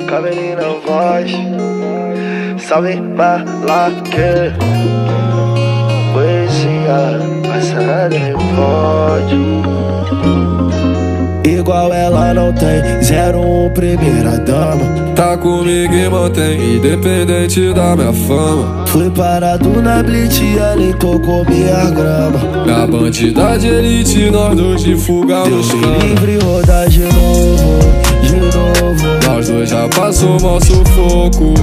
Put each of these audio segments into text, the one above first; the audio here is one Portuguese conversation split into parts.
Cabelinho na voz. Salve Malaque. Poesia, passada em pódio. Igual ela não tem, 01 primeira dama. Tá comigo e mantém, independente da minha fama. Fui parado na blitz e ela tocou minha grama. Na bandida de elite, nós dois de fuga nos Deus canos. me livre, rodar de novo, de novo. Nós dois já passou mal sufoco.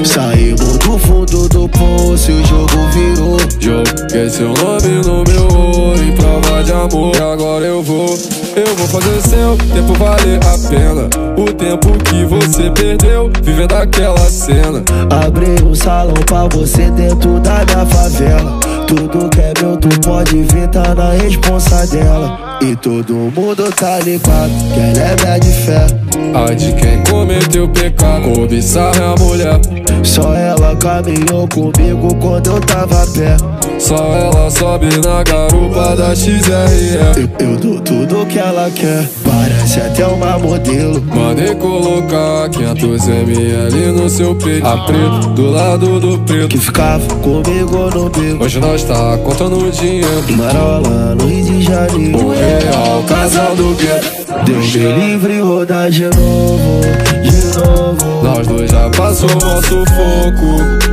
Saímos do fundo do poço e o jogo virou. Joguei seu nome no meu olho em prova de amor. E agora eu vou fazer seu tempo valer a pena. O tempo que você perdeu vivendo aquela cena. Abri um salão pra você dentro da minha favela. Tudo que é meu tu pode ver, tá na responsa dela. E todo mundo tá ligado que ela é minha de fé. A de quem cometeu pecado, cobiçar é a mulher. Só ela caminhou comigo quando eu tava a pé. Só ela sobe na garupa da XRE. Eu dou tudo que ela quer, parece até uma modelo. Mandei colocar 500 ml no seu peito. A preto, do lado do preto, que ficava comigo no bico. Hoje nós tá contando dinheiro. Marola no Rio de Janeiro. O real casal do gueto. Deus me livre, rodar de novo, de novo. Nós dois já passou mal sufoco.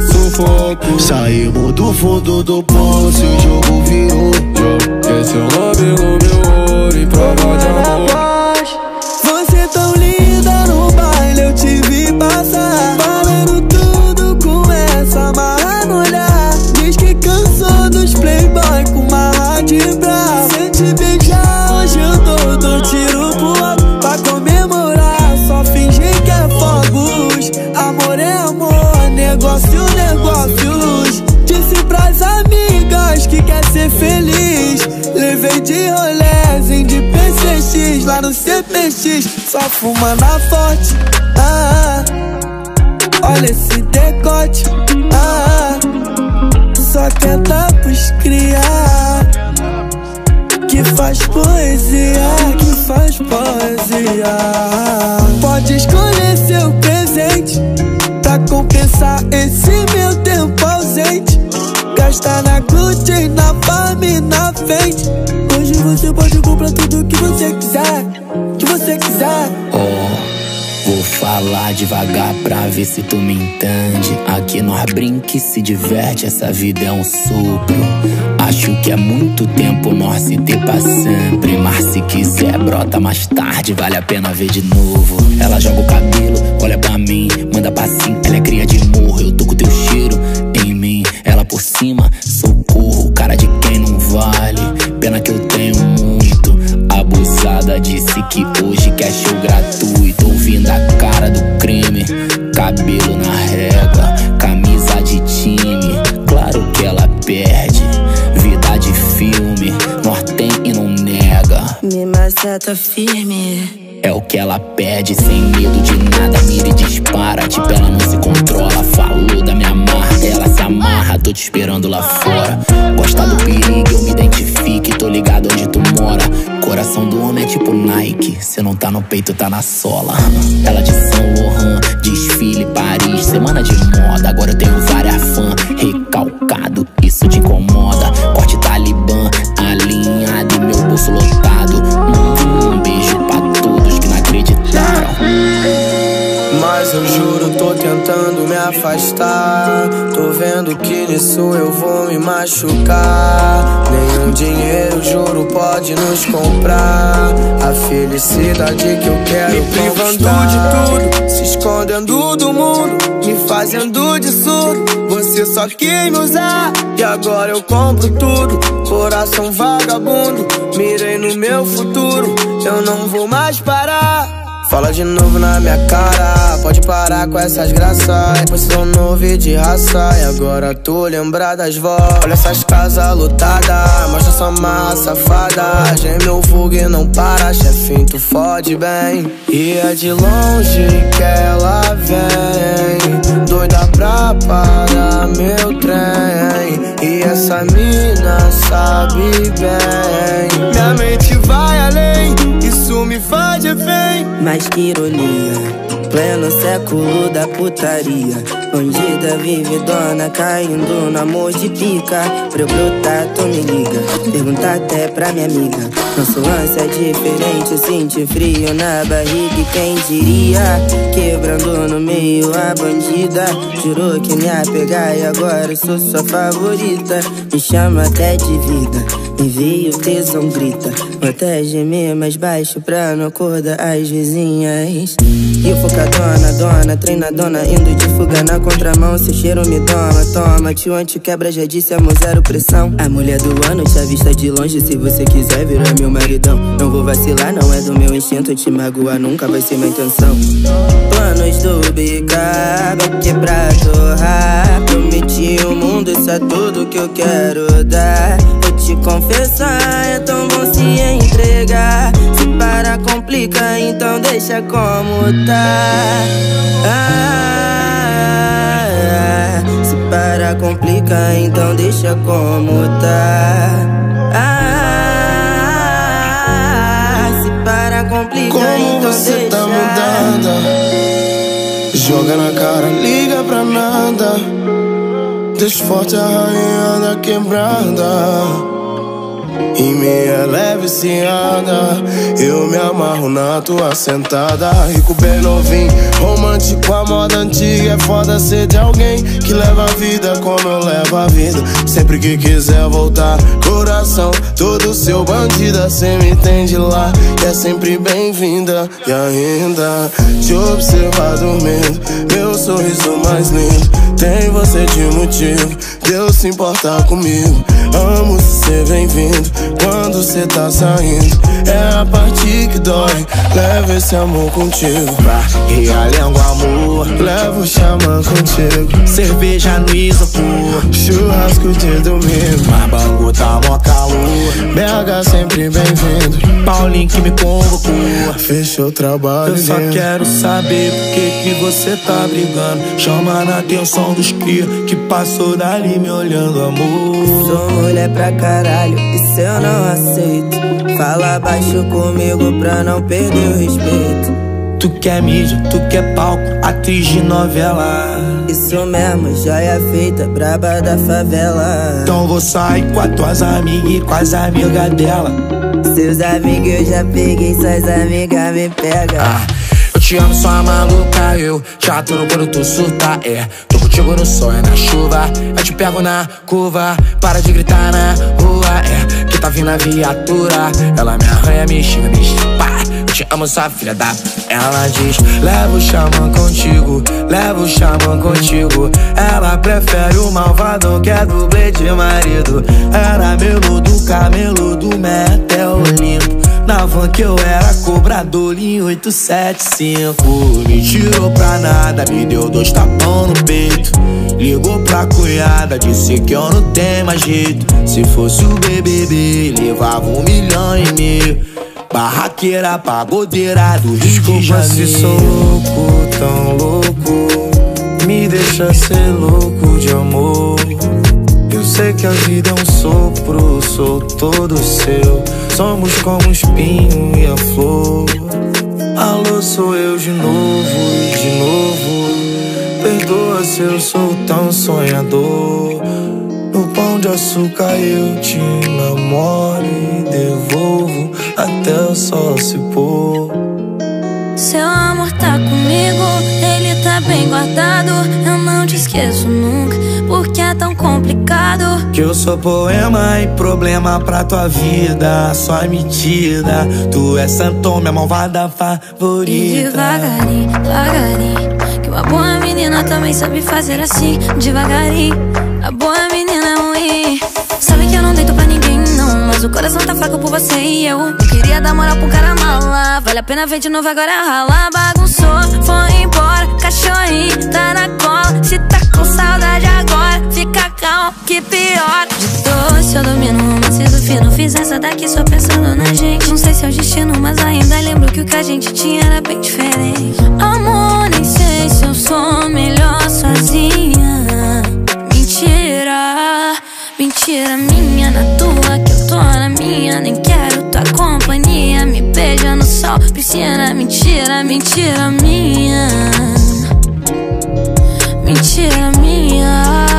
Saímos do fundo do poço e o jogo virou. Joguei seu nome no meu olho em prova de amor. Você tão linda no baile, eu te vi passar. Falando tudo com essa marra no olhar. Diz que cansou dos playboy com marra de bravo. Se te beijar hoje eu dou tiro pro alto pra comemorar. Só fingir que é fogos. Amor é amor, negócios. Disse pras amigas que quer ser feliz. Levei de rolézinho de PCX lá no CPX. Só fumando a forte. Olha esse decote. Só quer dar pros criar. Que faz poesia, que faz poesia. Pode escolher seu presente pra compensar esse meu tempo ausente. Gastar na glúten, na farm e na frente. Hoje você pode comprar tudo que você quiser, que você quiser. Vou falar devagar pra ver se tu me entende. Aqui nós brinca e se diverte, essa vida é um sopro. Acho que é muito tempo nós se ter pra sempre. Mas se quiser brota mais tarde, vale a pena ver de novo. Ela joga o cabelo, olha pra mim, manda passinho. Ela é cria de morro, eu tô com teu cheiro em mim. Ela por cima, socorro, cara de quem não vale. Pena que eu tenho muito. Abusada disse que hoje quer show gratuito. Ouvindo a cara do crime, cabelo na régua, camisa de time. Claro que ela perde, vida de filme, nós tem e não nega. Me maceta firme, é o que ela pede, sem medo de nada, mira e dispara. Tipo, ela não se controla, falou da minha marca, ela se amarra, tô te esperando lá fora. Gosta do perigo, eu me identifique, tô ligado onde tu mora. Coração do homem é tipo Nike, cê não tá no peito, tá na sola. Ela de São Laurent, desfile Paris, semana de moda. Agora eu tenho várias fãs, recalcado, isso te incomoda. Corte Talibã, alinhado e meu bolso lotado. Um beijo pra todos que não acreditaram. mas eu juro, tô tentando me afastar. Tô vendo que nisso eu vou me machucar. Nenhum dinheiro, juro, pode nos comprar a felicidade que eu quero. Me privando de tudo, se escondendo do mundo, me fazendo de surdo. Você só quis me usar e agora eu compro tudo. Coração vagabundo, mirei no meu futuro. Eu não vou mais parar. Fala de novo na minha cara, pode parar com essas graças. Posição novo e de raça, e agora tô lembrado das vozes. Olha essas casas lotadas, mostra sua marra safada. Gemeu fogo e não para, chefinho, tu fode bem. E é de longe que ela vem, doida pra parar meu trem. E essa mina sabe bem, minha mente vai além, isso me faz refém. Mas que ironia, pleno século da putaria. Bandida vividona caindo no amor de pica. Pra eu brotar tu me liga, pergunta até pra minha amiga. Nosso lance é diferente, sentir frio na barriga. E quem diria, quebrando no meio a bandida. Jurou que me ia pegar e agora eu sou sua favorita. Me chama até de vida, me veio tesão grita. Vou até gemer mais baixo pra não acordar as vizinhas. E eu focadona, dona, treinadona, indo de fuga na contramão. Seu cheiro me doma, toma. Tio anti-quebra já disse, amor, zero pressão. A mulher do ano te avista de longe, se você quiser virar meu maridão. Não vou vacilar, não é do meu instinto, te magoar nunca vai ser minha intenção. Planos do bicaba, quebrar, torrar. Prometi o mundo, isso é tudo que eu quero dar. Vou te confessar, é tão bom se entregar. Se para complica, então deixa como tá. Se para complica, então deixa como tá. Se para complica, como então você deixa. tá mudada, joga na cara, liga pra nada. Deixa forte a rainha da quebrada. E meia leve ciada, eu me amarro na tua sentada. Rico bem novinho, romântico, a moda antiga. É foda ser de alguém que leva a vida como eu levo a vida. Sempre que quiser voltar, coração todo seu bandida. Cê me tem de lá e é sempre bem-vinda. E ainda te observar dormindo, meu sorriso mais lindo. Tem você de motivo, Deus se importa comigo. Amo se cê vem vindo, quando cê tá saindo. É a parte que dói, leva esse amor contigo. E a língua amor, leva o xamã contigo. cerveja no isopor, Churrasco de domingo, mas Bangu tá mó calor. BH sempre bem-vindo, Paulinho que me convocou. fechou o trabalho Eu só lindo. quero saber por que você tá brigando. Chama na atenção dos cria que passou dali me olhando, amor. Sou mulher pra caralho, isso eu não aceito. Fala baixo comigo pra não perder o respeito. Tu quer mídia, tu quer palco, atriz de novela. Isso mesmo, joia feita, braba da favela. Então vou sair com as tuas amigas e com as amigas dela. Seus amigos eu já peguei, suas amigas me pegam. Eu te amo, sua maluca, eu já tô no quando tu surta, tô contigo no sol, na chuva. Eu te pego na curva, para de gritar na rua, que tá vindo a viatura. Ela me arranha, me xinga, me pá. Eu te amo, sua filha da... Ela diz, leva o xamã contigo, leva o xamã contigo. Ela prefere o malvado que é dublê de marido. Era meludo, cameludo, metel limpo. Na van que eu era cobrador em 875. Me tirou pra nada, me deu 2 tapão no peito. Ligou pra cunhada, disse que eu não tenho mais jeito. Se fosse o BBB, levava 1,5 milhão. Barraqueira, pagodeira do Rio de Janeiro. Se sou louco, tão louco, me deixa ser louco de amor. Eu sei que a vida é um sopro, sou todo seu. Somos como o espinho e a flor. Alô, sou eu de novo e de novo. Perdoa se eu sou tão sonhador. No pão de açúcar eu te namoro e devolvo até o sol se pôr. Seu amor tá comigo, ele tá bem guardado. Eu não te esqueço nunca, porque é tão complicado. Que eu sou poema e problema pra tua vida. Só metida, tu é santão, minha malvada favorita. E devagarinho, devagarinho, que uma boa menina também sabe fazer assim. Devagarinho, a boa menina é ruim. Sabe que eu não deito pra ninguém, não, mas o coração tá fraco por você e eu queria dar moral pro cara mala. Vale a pena ver de novo, agora rala. Bagunçou, foi embora, cachorrinho tá na cola. Se tá com saudade agora, fica calmo, que pior. De doce eu domino o romance do fino. Fiz essa daqui só pensando na gente. Não sei se é o destino, mas ainda lembro que o que a gente tinha era bem diferente. Amor, nem sei se eu sou melhor sozinha. Mentira, mentira minha na tua, que eu tô na minha. Nem quero tua companhia, me beija no sol. piscina. Mentira, mentira minha. Mentira minha.